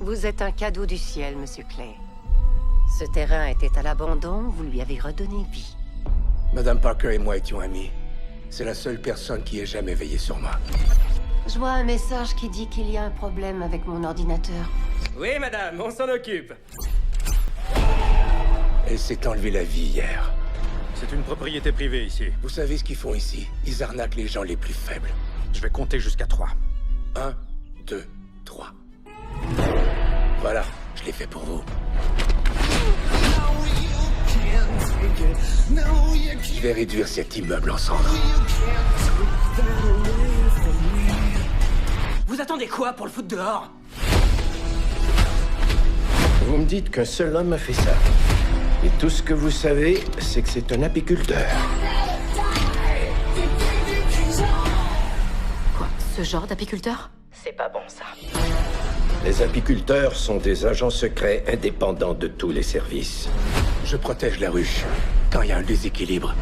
Vous êtes un cadeau du ciel, Monsieur Clay. Ce terrain était à l'abandon, vous lui avez redonné vie. Madame Parker et moi étions amis. C'est la seule personne qui ait jamais veillé sur moi. Je vois un message qui dit qu'il y a un problème avec mon ordinateur. Oui, madame, on s'en occupe. Elle s'est enlevée la vie hier. C'est une propriété privée ici. Vous savez ce qu'ils font ici? Ils arnaquent les gens les plus faibles. Je vais compter jusqu'à 3. 1, 2, 3. Voilà, je l'ai fait pour vous. Je vais réduire cet immeuble en cendres. Vous attendez quoi pour le foutre dehors? Vous me dites qu'un seul homme a fait ça. Et tout ce que vous savez, c'est que c'est un apiculteur. Quoi? Ce genre d'apiculteur? C'est pas bon, ça. Les apiculteurs sont des agents secrets indépendants de tous les services. Je protège la ruche. Quand il y a un déséquilibre,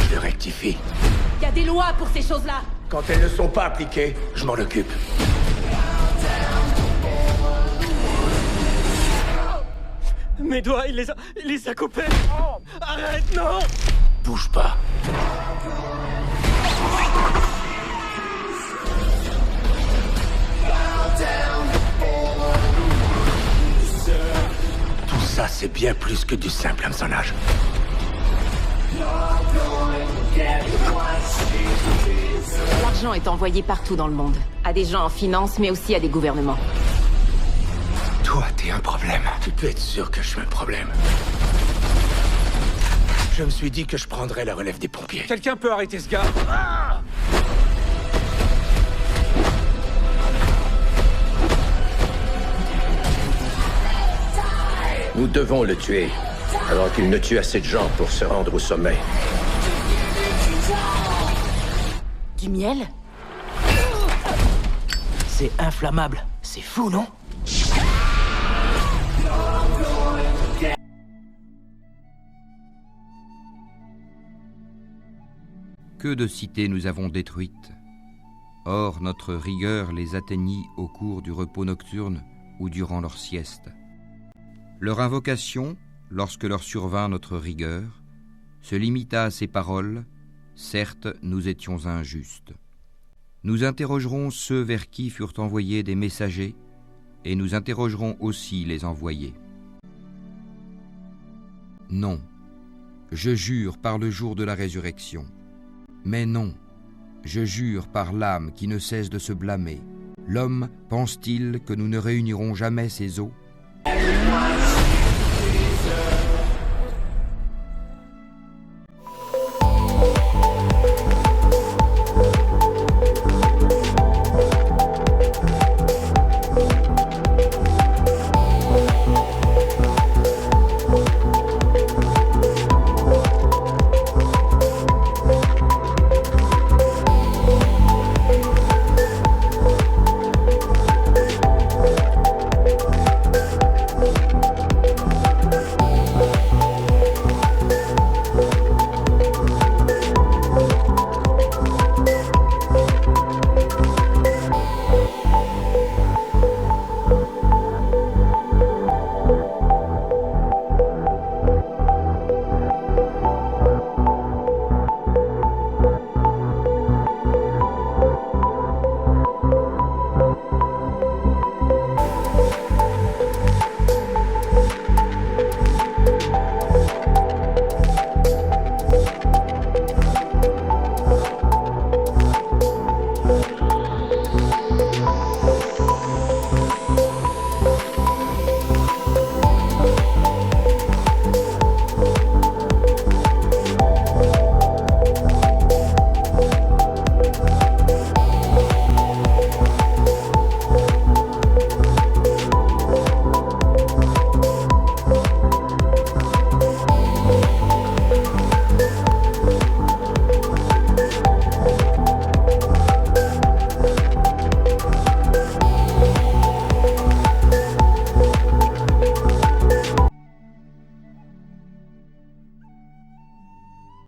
je le rectifie. Il y a des lois pour ces choses-là. Quand elles ne sont pas appliquées, je m'en occupe. Mes doigts, il les a coupés. Arrête, non! Bouge pas. Tout ça, c'est bien plus que du simple hameçonnage. L'argent est envoyé partout dans le monde. À des gens en finance, mais aussi à des gouvernements. Toi, t'es un problème. Tu peux être sûr que je suis un problème. Je me suis dit que je prendrais la relève des pompiers. Quelqu'un peut arrêter ce gars? Nous devons le tuer, avant qu'il ne tue assez de gens pour se rendre au sommet. Du miel? C'est inflammable. C'est fou, non? Que de cités nous avons détruites. Or, notre rigueur les atteignit au cours du repos nocturne ou durant leur sieste. Leur invocation, lorsque leur survint notre rigueur, se limita à ces paroles: certes, nous étions injustes. Nous interrogerons ceux vers qui furent envoyés des messagers, et nous interrogerons aussi les envoyés. Non, je jure par le jour de la résurrection. Mais non, je jure par l'âme qui ne cesse de se blâmer. L'homme pense-t-il que nous ne réunirons jamais ses os?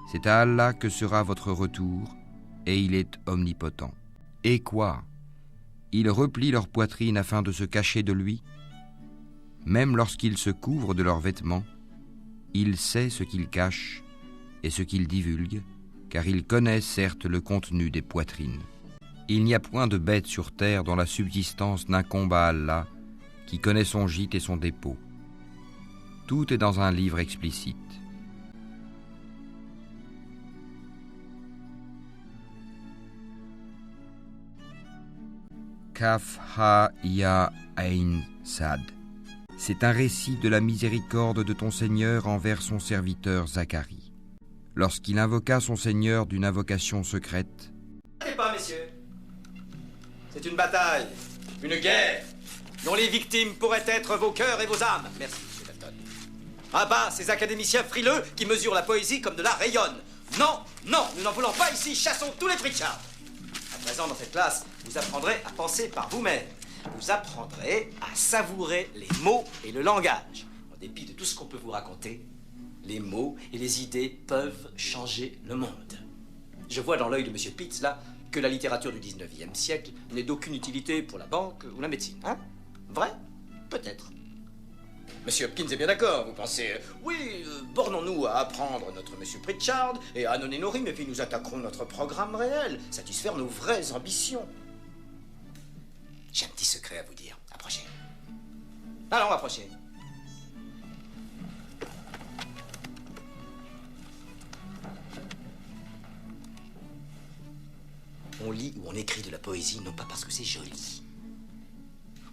C'est à Allah que sera votre retour, et il est omnipotent. Et quoi? ils replient leur poitrine afin de se cacher de lui. Même lorsqu'ils se couvrent de leurs vêtements, il sait ce qu'ils cachent et ce qu'ils divulguent, car il connaît certes le contenu des poitrines. Il n'y a point de bête sur terre dont la subsistance n'incombe à Allah, qui connaît son gîte et son dépôt. Tout est dans un livre explicite. Kaf ha ya ain sad. C'est un récit de la miséricorde de ton Seigneur envers son serviteur Zacharie. Lorsqu'il invoqua son Seigneur d'une invocation secrète. Pas, messieurs. C'est une bataille, une guerre, dont les victimes pourraient être vos cœurs et vos âmes. Merci, monsieur Dalton. À bas ces académiciens frileux qui mesurent la poésie comme de la rayonne. Non, non, nous n'en voulons pas ici, chassons tous les Pritchards. À présent, dans cette classe, vous apprendrez à penser par vous-même. Vous apprendrez à savourer les mots et le langage. En dépit de tout ce qu'on peut vous raconter, les mots et les idées peuvent changer le monde. Je vois dans l'œil de monsieur Pitts, là, que la littérature du 19e siècle n'est d'aucune utilité pour la banque ou la médecine, hein? Vrai? Peut-être. Monsieur Hopkins est bien d'accord, vous pensez... Oui, bornons-nous à apprendre notre monsieur Pritchard et à annoncer nos rimes, et puis nous attaquerons notre programme réel, satisfaire nos vraies ambitions. J'ai un petit secret à vous dire. Approchez. Allons, approchez. On lit ou on écrit de la poésie, non pas parce que c'est joli.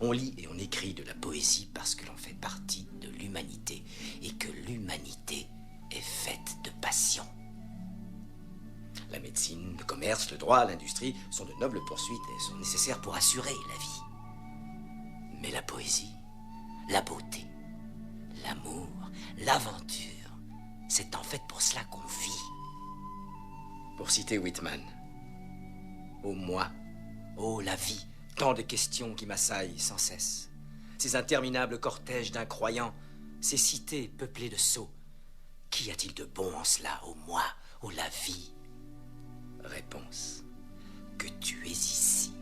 On lit et on écrit de la poésie parce que l'on fait partie de l'humanité et que l'humanité est faite de passion. La médecine, le commerce, le droit, l'industrie sont de nobles poursuites et sont nécessaires pour assurer la vie. Mais la poésie, la beauté, l'amour, l'aventure, c'est en fait pour cela qu'on vit. Pour citer Whitman, « Ô moi, ô la vie », tant de questions qui m'assaillent sans cesse. Ces interminables cortèges d'incroyants, ces cités peuplées de sots. Qu'y a-t-il de bon en cela, ô moi, ô la vie? Réponse, que tu es ici,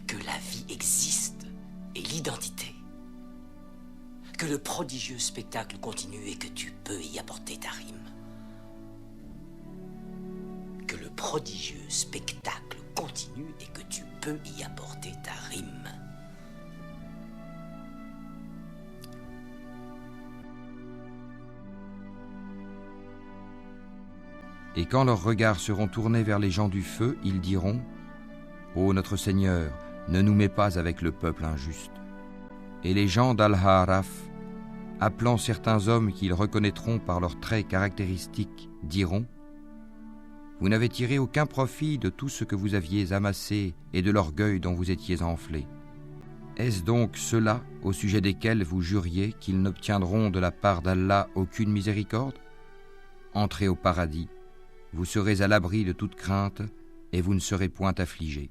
que la vie existe et l'identité, que le prodigieux spectacle continue et que tu peux y apporter ta rime. Que le prodigieux spectacle continue et que tu peux y apporter ta rime. Et quand leurs regards seront tournés vers les gens du feu, ils diront « Ô notre Seigneur, ne nous mets pas avec le peuple injuste. » Et les gens d'Al-Ha'araf, appelant certains hommes qu'ils reconnaîtront par leurs traits caractéristiques, diront « Vous n'avez tiré aucun profit de tout ce que vous aviez amassé et de l'orgueil dont vous étiez enflés. Est-ce donc ceux-là au sujet desquels vous juriez qu'ils n'obtiendront de la part d'Allah aucune miséricorde? Entrez au paradis. Vous serez à l'abri de toute crainte et vous ne serez point affligés.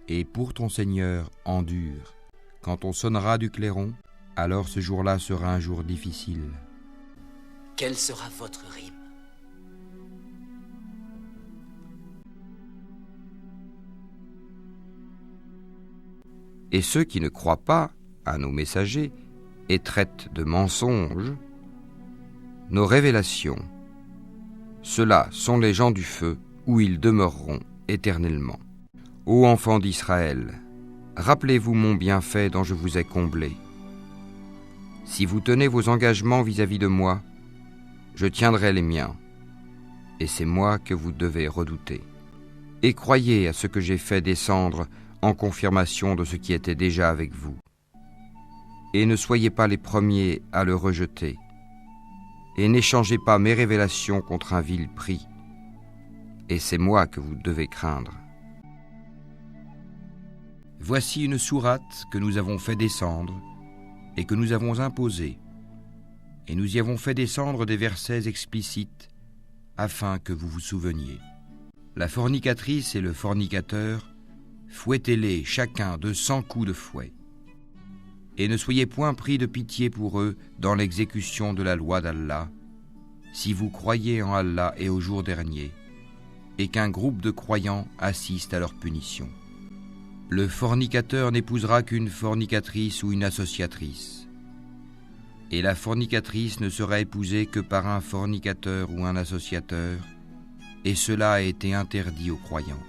Et pour ton Seigneur, endure. Quand on sonnera du clairon, alors ce jour-là sera un jour difficile. » Quelle sera votre rime? Et ceux qui ne croient pas à nos messagers et traitent de mensonges nos révélations, ceux-là sont les gens du feu où ils demeureront éternellement. Ô enfants d'Israël, rappelez-vous mon bienfait dont je vous ai comblé. Si vous tenez vos engagements vis-à-vis de moi, je tiendrai les miens, et c'est moi que vous devez redouter. Et croyez à ce que j'ai fait descendre en confirmation de ce qui était déjà avec vous. Et ne soyez pas les premiers à le rejeter, et n'échangez pas mes révélations contre un vil prix, et c'est moi que vous devez craindre. Voici une sourate que nous avons fait descendre et que nous avons imposée, et nous y avons fait descendre des versets explicites afin que vous vous souveniez. La fornicatrice et le fornicateur, fouettez-les chacun de 100 coups de fouet. Et ne soyez point pris de pitié pour eux dans l'exécution de la loi d'Allah, si vous croyez en Allah et au jour dernier, et qu'un groupe de croyants assiste à leur punition. Le fornicateur n'épousera qu'une fornicatrice ou une associatrice. Et la fornicatrice ne sera épousée que par un fornicateur ou un associateur, et cela a été interdit aux croyants.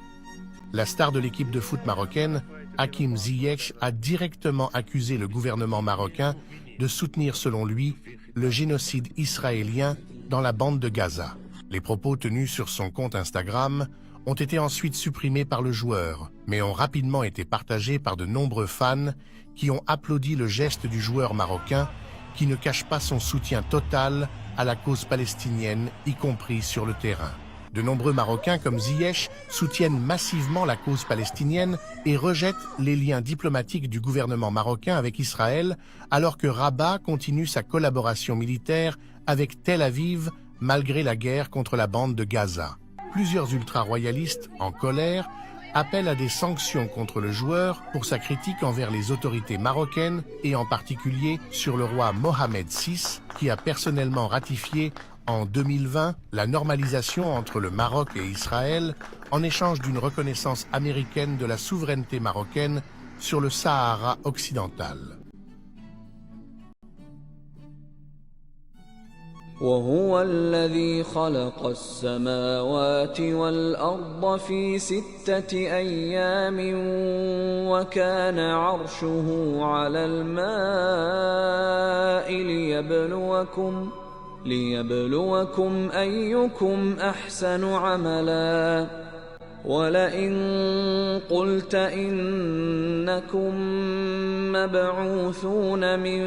La star de l'équipe de foot marocaine, Hakim Ziyech, a directement accusé le gouvernement marocain de soutenir, selon lui, le génocide israélien dans la bande de Gaza. Les propos tenus sur son compte Instagram ont été ensuite supprimés par le joueur, mais ont rapidement été partagés par de nombreux fans qui ont applaudi le geste du joueur marocain qui ne cache pas son soutien total à la cause palestinienne, y compris sur le terrain. De nombreux Marocains comme Ziyech soutiennent massivement la cause palestinienne et rejettent les liens diplomatiques du gouvernement marocain avec Israël, alors que Rabat continue sa collaboration militaire avec Tel Aviv malgré la guerre contre la bande de Gaza. Plusieurs ultra-royalistes, en colère, appellent à des sanctions contre le joueur pour sa critique envers les autorités marocaines et en particulier sur le roi Mohamed VI, qui a personnellement ratifié en 2020 la normalisation entre le Maroc et Israël en échange d'une reconnaissance américaine de la souveraineté marocaine sur le Sahara occidental. وهو الذي خلق السماوات والأرض في 6 أيام وكان عرشه على الماء ليبلوكم أيكم أحسن عملا ولئن قلت إنكم مبعوثون من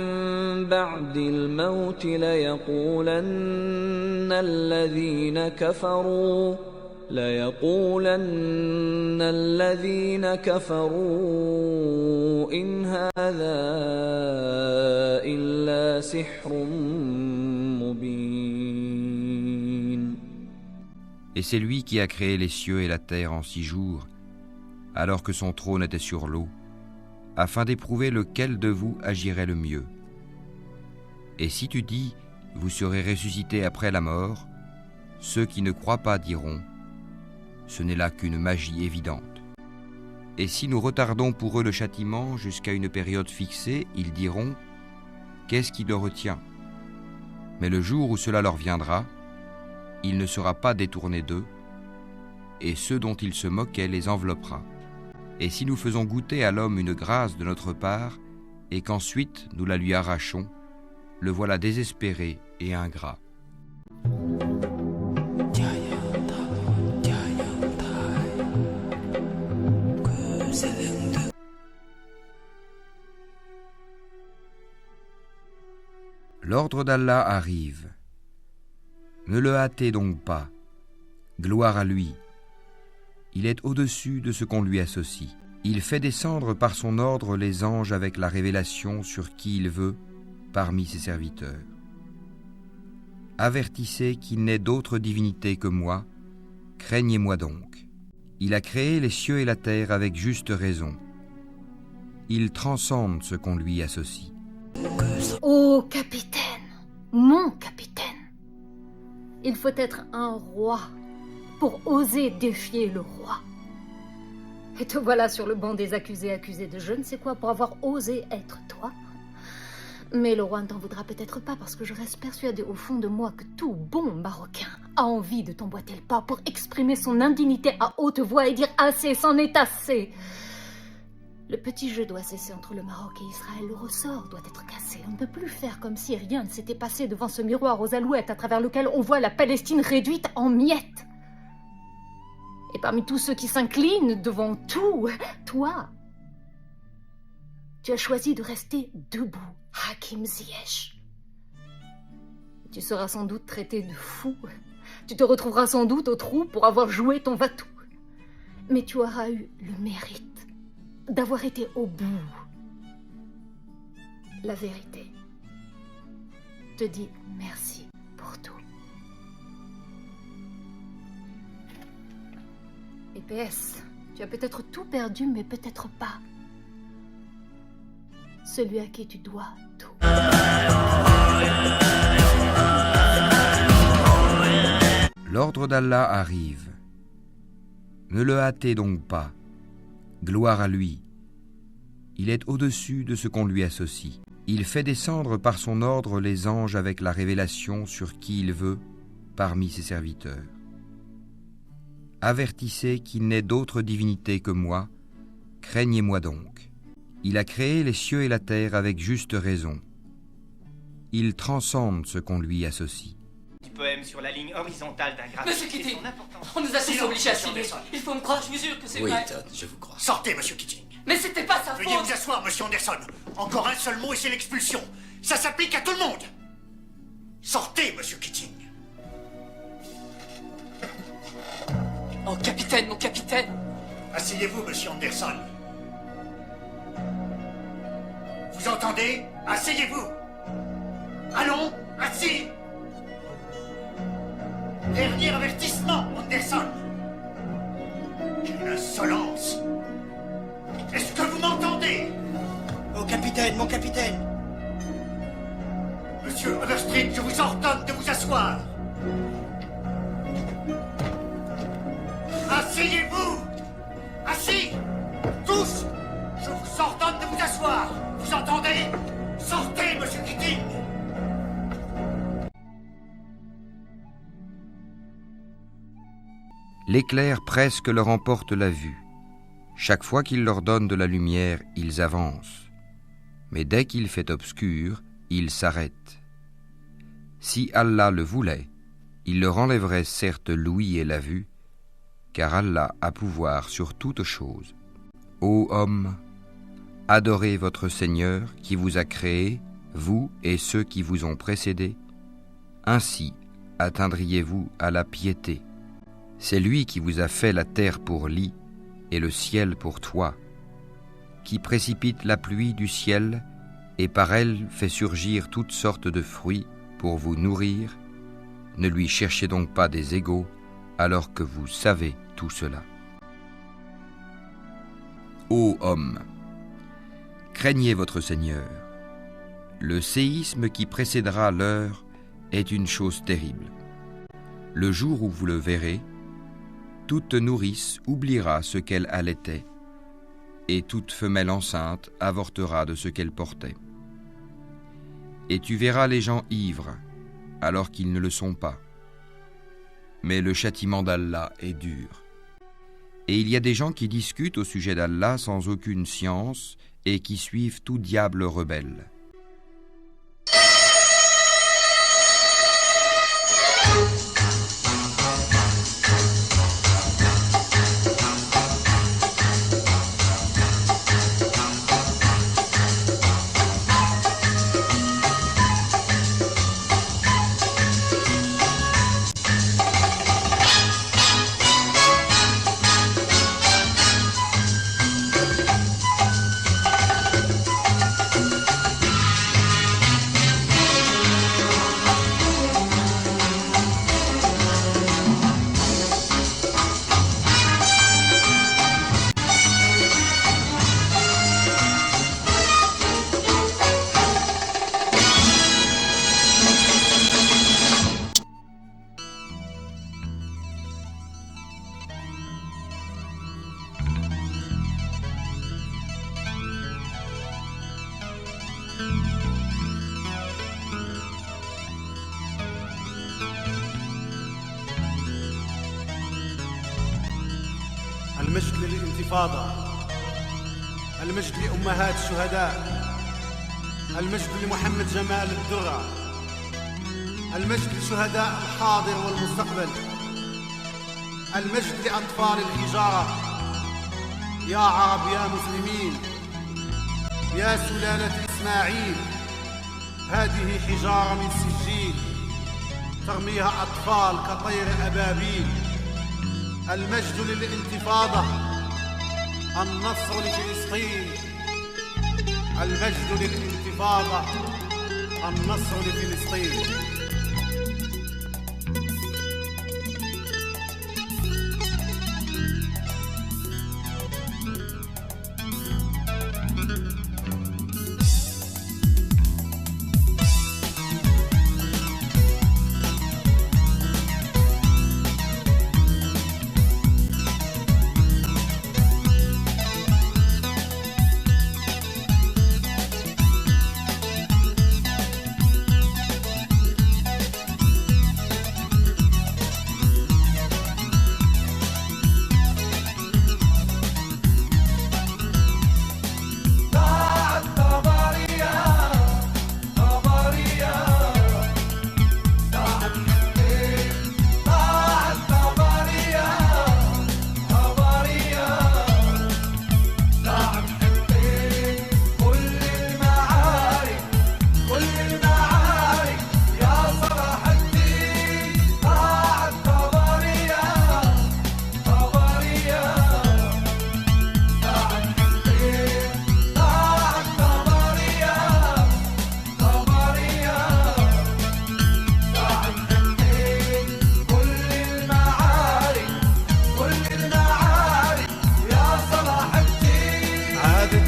بعد الموت ليقولن الذين كفروا إن هذا إلا سحر مبين. Et c'est lui qui a créé les cieux et la terre en 6 jours, alors que son trône était sur l'eau, afin d'éprouver lequel de vous agirait le mieux. Et si tu dis, vous serez ressuscités après la mort, ceux qui ne croient pas diront, ce n'est là qu'une magie évidente. Et si nous retardons pour eux le châtiment jusqu'à une période fixée, ils diront, qu'est-ce qui le retient ? Mais le jour où cela leur viendra, il ne sera pas détourné d'eux, et ceux dont il se moquait les enveloppera. Et si nous faisons goûter à l'homme une grâce de notre part, et qu'ensuite nous la lui arrachons, le voilà désespéré et ingrat. L'ordre d'Allah arrive. Ne le hâtez donc pas. Gloire à lui. Il est au-dessus de ce qu'on lui associe. Il fait descendre par son ordre les anges avec la révélation sur qui il veut parmi ses serviteurs. Avertissez qu'il n'est d'autre divinité que moi, craignez-moi donc. Il a créé les cieux et la terre avec juste raison. Il transcende ce qu'on lui associe. Ô capitaine, mon capitaine, il faut être un roi pour oser défier le roi. Et te voilà sur le banc des accusés, accusé de je ne sais quoi pour avoir osé être toi. Mais le roi ne t'en voudra peut-être pas parce que je reste persuadée au fond de moi que tout bon Marocain a envie de t'emboîter le pas pour exprimer son indignité à haute voix et dire assez, c'en est assez. Le petit jeu doit cesser entre le Maroc et Israël, le ressort doit être cassé. On ne peut plus faire comme si rien ne s'était passé devant ce miroir aux alouettes à travers lequel on voit la Palestine réduite en miettes. Et parmi tous ceux qui s'inclinent devant tout, toi, tu as choisi de rester debout, Hakim Ziyech. Tu seras sans doute traité de fou. Tu te retrouveras sans doute au trou pour avoir joué ton va-tout. Mais tu auras eu le mérite d'avoir été au bout. La vérité te dit merci pour tout. Et PS, tu as peut-être tout perdu, mais peut-être pas celui à qui tu dois tout. L'ordre d'Allah arrive. Ne le hâtez donc pas. Gloire à lui. Il est au-dessus de ce qu'on lui associe. Il fait descendre par son ordre les anges avec la révélation sur qui il veut parmi ses serviteurs. Avertissez qu'il n'est d'autre divinité que moi, craignez-moi donc. Il a créé les cieux et la terre avec juste raison. Il transcende ce qu'on lui associe. Du poème sur la ligne horizontale d'un graphe. Monsieur Keating, on nous a tous obligés à signer. Il faut me croire, je vous jure que c'est oui, vrai. Todd, je vous crois. Sortez, monsieur Keating. Mais c'était pas sa faute. Veuillez vous asseoir, monsieur Anderson. Encore un seul mot et c'est l'expulsion. Ça s'applique à tout le monde. Sortez, monsieur Keating. Oh, capitaine, mon capitaine. Asseyez-vous, monsieur Anderson. Vous entendez? Asseyez-vous. Allons, assis. Dernier avertissement, Anderson. Quelle insolence. Est-ce que vous m'entendez? Oh, capitaine, mon capitaine. Monsieur Overstreet, je vous ordonne de vous asseoir. Asseyez-vous. Assis. Tous. Je vous ordonne de vous asseoir. Vous entendez? Sortez, monsieur Keating. L'éclair presque leur emporte la vue. Chaque fois qu'il leur donne de la lumière, ils avancent. Mais dès qu'il fait obscur, ils s'arrêtent. Si Allah le voulait, il leur enlèverait certes l'ouïe et la vue, car Allah a pouvoir sur toute chose. Ô hommes, adorez votre Seigneur qui vous a créés, vous et ceux qui vous ont précédés. Ainsi atteindriez-vous à la piété. C'est lui qui vous a fait la terre pour lit et le ciel pour toit, qui précipite la pluie du ciel et par elle fait surgir toutes sortes de fruits pour vous nourrir. Ne lui cherchez donc pas des égaux alors que vous savez tout cela. Ô hommes, craignez votre Seigneur. Le séisme qui précédera l'heure est une chose terrible. Le jour où vous le verrez, toute nourrice oubliera ce qu'elle allaitait, et toute femelle enceinte avortera de ce qu'elle portait. Et tu verras les gens ivres, alors qu'ils ne le sont pas. Mais le châtiment d'Allah est dur. Et il y a des gens qui discutent au sujet d'Allah sans aucune science et qui suivent tout diable rebelle. المجد للانتفاضة، المجد لأمهات الشهداء، المجد لمحمد جمال الدرة، المجد لشهداء الحاضر والمستقبل، المجد لأطفال الحجارة. يا عرب يا مسلمين، يا سلالة إسماعيل، هذه حجارة من سجيل ترميها أطفال كطير أبابيل. المجد للانتفاضة، النصر لفلسطين. المجد للانتفاضة، النصر لفلسطين.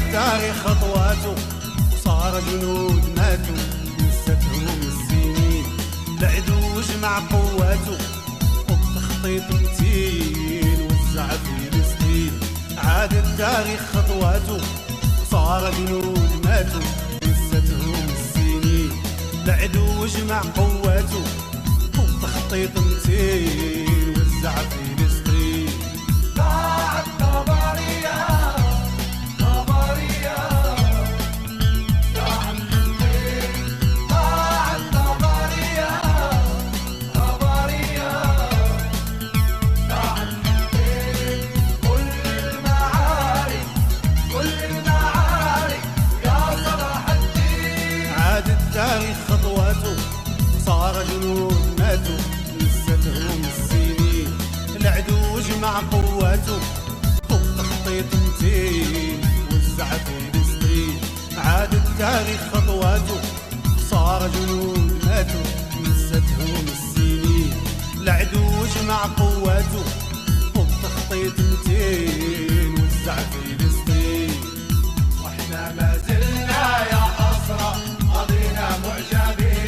التاريخ خطواته صار جنود ماتوا نستهم السنين العدو جمع قواته وبتخطيط متين وزع فلسطين عاد التاريخ خطواته صار جنود ماتوا نستهم السنين العدو جمع قواته وبتخطيط متين وزع فلسطين ضاعت طبرية جنود ماتوا نستهم السنين العدو جمع قواته وبتخطيط متين وزع فلسطين عاد التاريخ خطواته صار جنود ماتوا نستهم السنين العدو جمع قواته وبتخطيط متين وزع فلسطين واحنا ما زلنا يا حسرة قضينا معجبين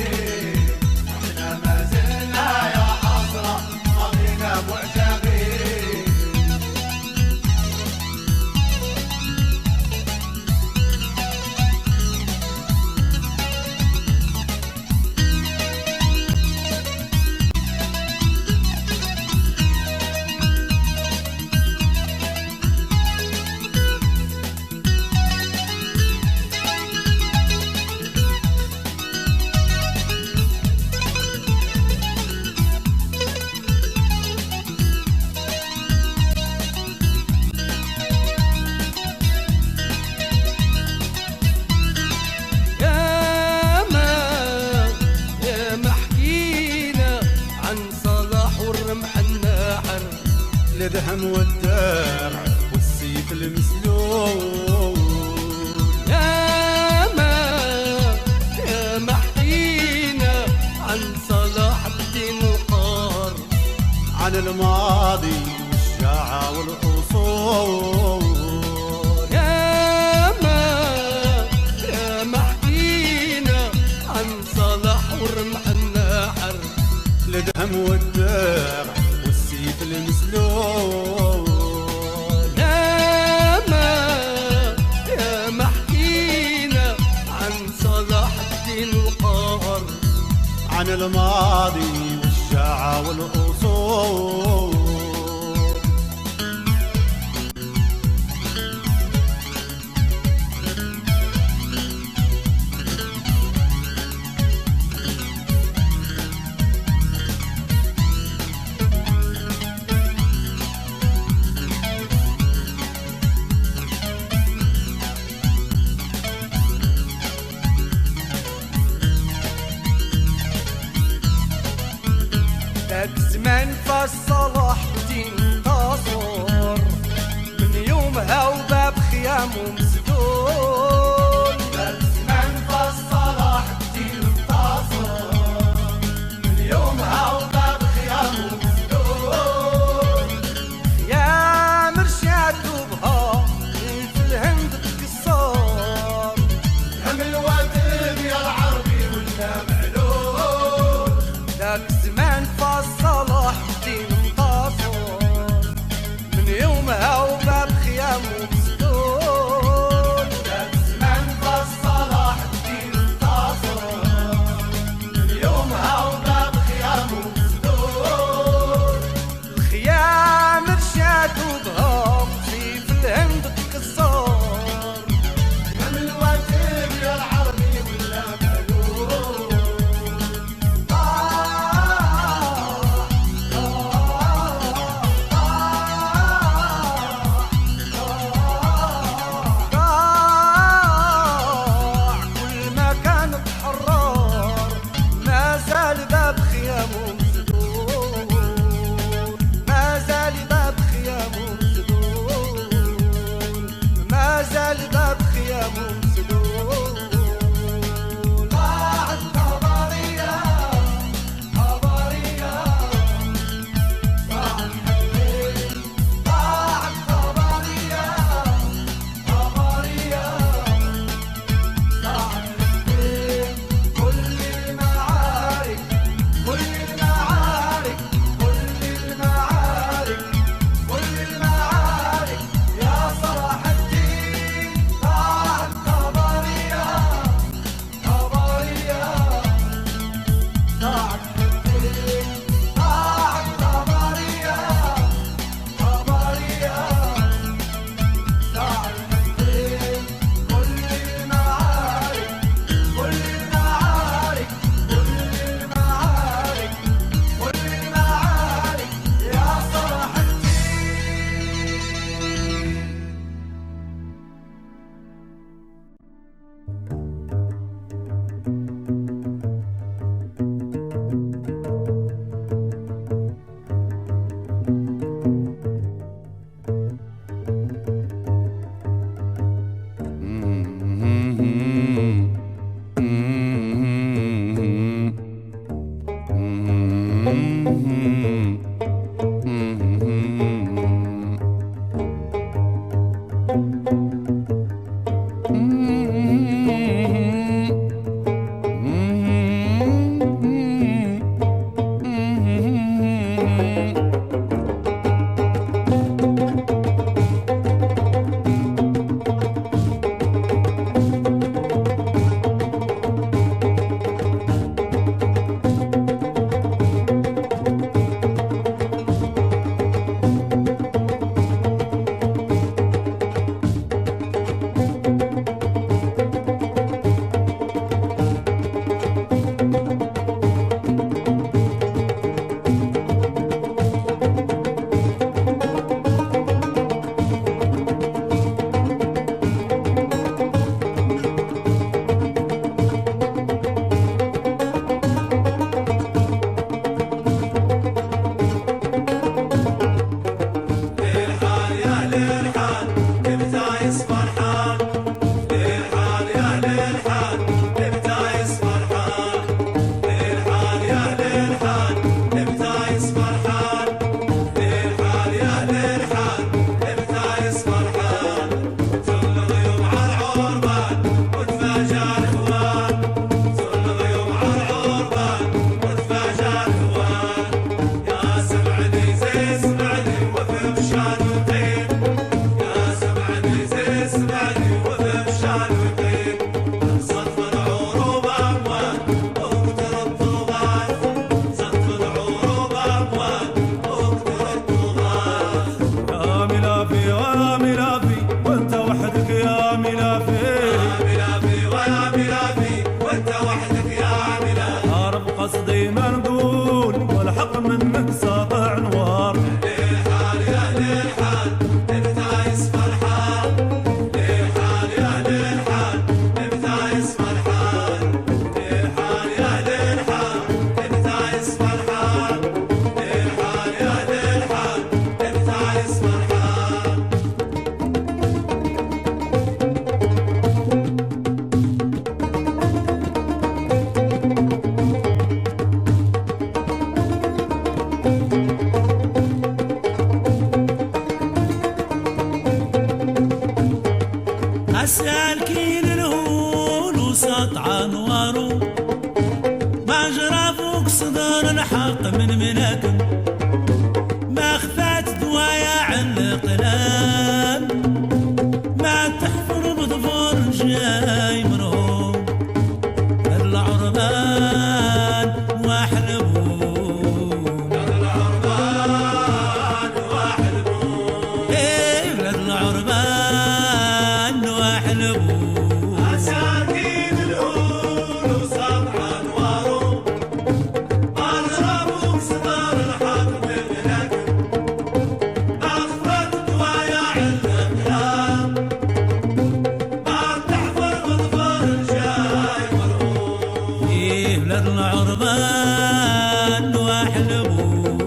الدهم والدرع والسيف المسلول يا ما حكينا عن صلاح الدين وقار عن الماضي والشجاعة والأصول يا ما حكينا عن صلاح ورمح النحر الدهم والدرع والسيف المسلول يا ما حكينا عن صلاح الدين وقار عن الماضي والشجاعة والأصول زمان فالصلاح الدين انتصر من يومها وباب خيامه مسدود زمان فالصلاح الدين انتصر من يومها وباب خيامه مسدود يا مرشاد وبها في الهند تكسر هم الوادب يا العربي ولا معلول ذاك زمان فالصلاح الدين انتصر من يومها وباب خيامه مسدود ذاك زمان فالصلاح الدين انتصر من يومها وباب خيامه مسدود الخيام رشاد وبها في الهند تكسر هم الوادب يا العربي ولا معلول السالكين الهول وسطع انوارو ما جرى فوق صدر الحق من مناكم ما خفات دوايا عن القلم ما تحفر بظفر جاي مرهوم العربان واحلبون العربان واحلبون ايه ولاد العربان واحلبون اساكين الهول وسطع انوارو ما جربوا صدر الحق من مناكم ما خفت دوايا عند الكلام ما تحفر بظفر جاي مرهوم ايه ولاد العربان واحلبون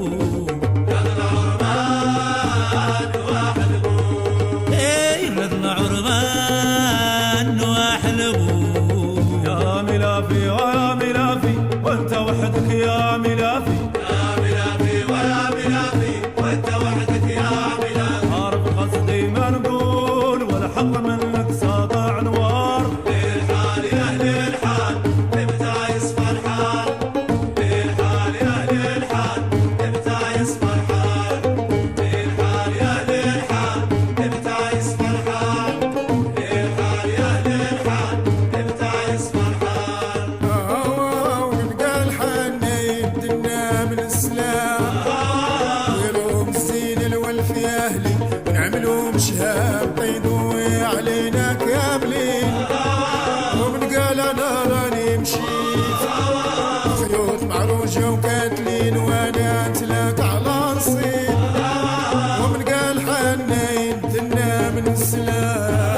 ولاد العربان واحلبون ايه ولاد العربان واحلبون يا ملافي ويا ملافي وانت وحدك يا ملافي يا ملافي ويا ملافي وانت وحدك يا ملافي عارف قصدي ما نقول والحق منك ساطع انوار للحال يا اهل الحال ابدا يصفى الحال للحال يا اهل الحال ابدا يصفى الحال للحال يا اهل الحال ابدا يصفى الحال للحال يا اهل الحال ابدا يصفى الحال ونلقى الحنين دنا من السلام ويروم الزين الولف يا اهلي ونعملهم شهاب طيدوا علينا كاملين ومنقال انا راني مشيت خيوط معروجه وكاتلين وانا تلاك على نصيب ومنقال حنين دنا من السلام